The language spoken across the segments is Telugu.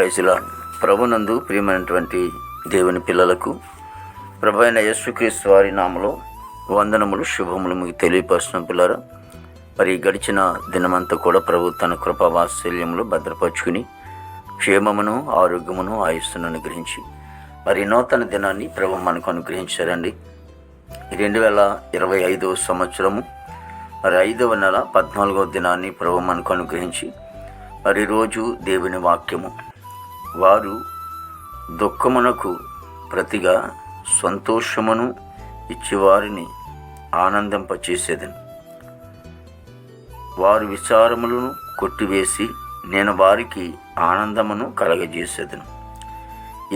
Praise lord. ప్రభునందు ప్రియమైనటువంటి దేవుని పిల్లలకు ప్రభు అయిన యేసుక్రీస్తు వారి నామములో వందనములు, శుభములు మీకు తెలియపరుస్తున్న పిల్లరా. మరి గడిచిన దినమంతా కూడా ప్రభు తన కృపా వాత్సల్యములు భద్రపరుచుకుని క్షేమమును, ఆరోగ్యమును, ఆయుస్సును అనుగ్రహించి మరి నూతన దినాన్ని ప్రభు మనకు అనుగ్రహించారండి. 2025 సంవత్సరము మరి 5వ నెల 14వ దినాన్ని ప్రభు మనకు అనుగ్రహించి మరి రోజు దేవుని వాక్యము, వారు దుఃఖమునకు ప్రతిగా సంతోషమును ఇచ్చేవారిని ఆనందింపచేసేదని, వారు విచారములను కొట్టివేసి నేను వారికి ఆనందమును కలగజేసేదను.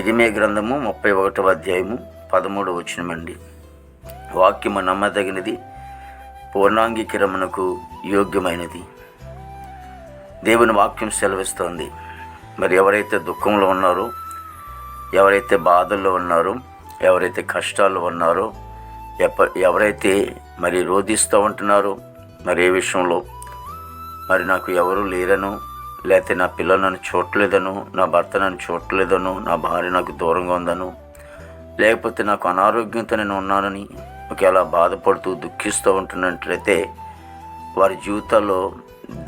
ఇరిమియా గ్రంథము 31వ అధ్యాయము 13వ వచనమండి. వాక్యము నమ్మదగినది, పూర్ణాంగీకరమునకు యోగ్యమైనది. దేవుని వాక్యం సెలవిస్తోంది. మరి ఎవరైతే దుఃఖంలో ఉన్నారో, ఎవరైతే బాధల్లో ఉన్నారో, ఎవరైతే కష్టాల్లో ఉన్నారో, ఎవరైతే మరి రోధిస్తూ ఉంటున్నారో, మరి ఏ విషయంలో మరి నాకు ఎవరు లేరను, లేకపోతే నా పిల్లలు నన్ను చూడలేదను, నా భర్త నన్ను చూడలేదను, నా భార్య నాకు దూరంగా ఉందను, లేకపోతే నాకు అనారోగ్యంతో నేను ఉన్నానని ఒకవేళ బాధపడుతూ దుఃఖిస్తూ ఉంటున్నట్లయితే వారి జీవితాల్లో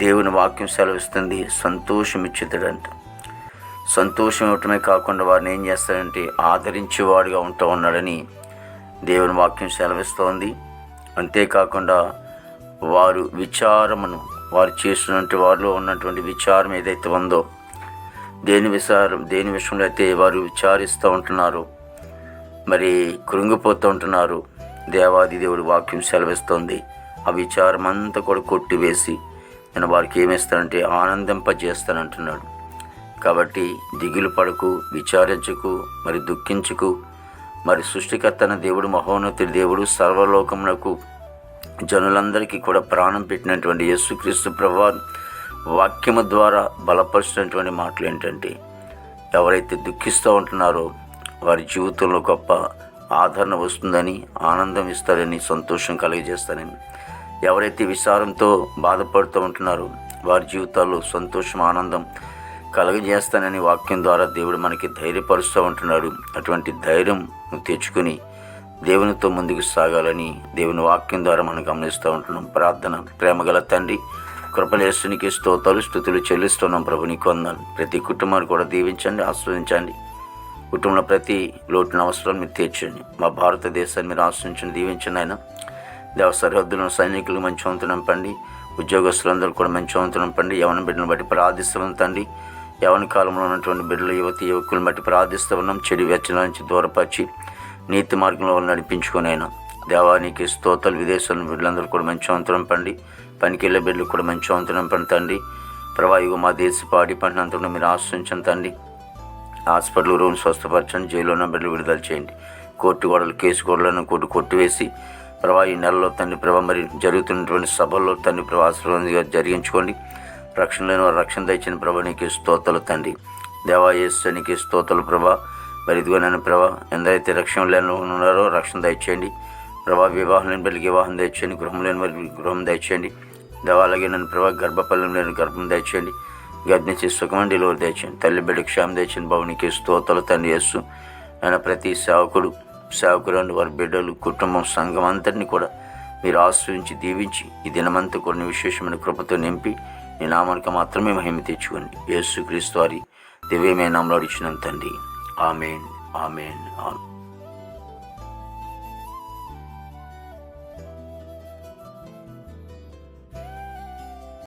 దేవుని వాక్యం సెలవిస్తుంది, సంతోషం ఇచ్చేదంట. సంతోషం ఇవ్వటమే కాకుండా వారిని ఏం చేస్తాడంటే ఆదరించేవాడిగా ఉంటూ ఉన్నాడని దేవుని వాక్యం సెలవిస్తోంది. అంతేకాకుండా వారు విచారమును, వారు చేస్తున్నటువంటి వారిలో ఉన్నటువంటి విచారం ఏదైతే ఉందో, దేని విషయంలో అయితే వారు విచారిస్తూ ఉంటున్నారో, మరి కృంగిపోతూ ఉంటున్నారు, దేవాది దేవుడి వాక్యం సెలవిస్తోంది. ఆ విచారం అంతా కూడా కొట్టివేసి నేను వారికి ఏమిస్తానంటే ఆనందింపజేస్తానంటున్నాడు. కాబట్టి దిగులు పడకు, విచారించకు, మరి దుఃఖించుకు. మరి సృష్టికర్తన దేవుడు, మహోన్నతుడి దేవుడు, సర్వలోకమునకు జనులందరికీ కూడా ప్రాణం పెట్టినటువంటి యేసుక్రీస్తు ప్రభువారు వాక్యము ద్వారా బలపరిచినటువంటి మాటలు ఏంటంటే, ఎవరైతే దుఃఖిస్తూ ఉంటున్నారో వారి జీవితంలో గొప్ప ఆదరణ వస్తుందని, ఆనందం ఇస్తారని, సంతోషం కలిగజేస్తారని, ఎవరైతే విచారంతో బాధపడుతూ ఉంటున్నారో వారి జీవితాల్లో సంతోషం, ఆనందం కలుగజేస్తానని వాక్యం ద్వారా దేవుడు మనకి ధైర్యపరుస్తూ ఉంటున్నాడు. అటువంటి ధైర్యం తెచ్చుకుని దేవునితో ముందుకు సాగాలని దేవుని వాక్యం ద్వారా మనం గమనిస్తూ ఉంటున్నాం. ప్రార్థన. ప్రేమగల తండ్రి, కృపలేసునికి స్తోత్రాలు, స్తుతులు చెల్లిస్తున్నాం. ప్రభు నీకు వందనాలు. ప్రతి కుటుంబాన్ని కూడా దీవించండి, ఆస్వాదించండి. కుటుంబంలో ప్రతి లోటున అవసరాలు మీరు తీర్చండి. మా భారతదేశాన్ని మీరు ఆశ్రయించండి, దీవించండి. ఆయన దేవ సరిహద్దులను సైనికులు మంచి వంతు నింపండి. ఉద్యోగస్తులందరూ కూడా మంచి వంతు నింపండి. యవన బిడ్డలను బట్టి ప్రార్థిస్తున్నాం తండ్రి. యవన కాలంలో ఉన్నటువంటి బిడ్డలు, యువకులను బట్టి ప్రార్థిస్తూ ఉన్నాం. చెడు వ్యచనాల నుంచి దూరపరిచి నీతి మార్గంలో నడిపించుకొని అయినా దేవానికి స్తోత్రాలు. విదేశాల బిడ్డలందరూ కూడా మంచి వంతు నింపండి. పనికి వెళ్ళే బిడ్డలు కూడా మంచి వంతు నింపండి తండ్రి. ప్రభావిగా మా దేశ పాడి పంటనంతా మీరు ఆశ్రయించండి తండ్రి. హాస్పిటల్ రూమ్ స్వస్థపరచండి. జైల్లో ఉన్న బిడ్డలు విడుదల చేయండి. కోర్టు గోడలు, కేసు గోడలను కొట్టివేసి ప్రభా ఈ నెలలో తండ్రి ప్రభా మరి జరుగుతున్నటువంటి సభల్లో తండ్రి ప్రభా ఆశీర్వాదంగా జరిగించుకోండి. రక్షణ లేని వారు రక్షణ తెచ్చిన ప్రభా నీకు స్తోత్రాలు తండ్రి. దేవా యేసు నీకు స్తోత్రాలు ప్రభా. మరి ఇదిగోనైనా ప్రభా ఎందరైతే రక్షణ లేని ఉన్నారో రక్షణ దయచేయండి ప్రభా. వివాహం లేని బిడ్డలకి వివాహం దయచేయండి. గృహం లేని వారికి గృహం దయచేయండి. దేవా అలాగే నన్ను ప్రభా గర్భఫలం లేని గర్భం దయచేయండి. గర్భిణీ సుఖమని డెలివరీ దయచేయండి. తల్లి బిడ్డ క్షేమం దయచేయండి బాబు. నీకు స్తోత్రాలు తండ్రి యేసు. ఆయన ప్రతి సేవకులు వారి బిడ్డలు, కుటుంబం, సంఘం అంతటిని కూడా మీరు ఆశ్రయించి దీవించి ఈ దినమంతా కొన్ని విశేషమైన కృపతో నింపి నీ నామానికి మాత్రమే మహిమ తెచ్చుకోండి. యేసుక్రీస్తు వారి దివ్యమైన నామములో అడిగినాం తండ్రి. ఆమేన్, ఆమేన్, ఆమేన్.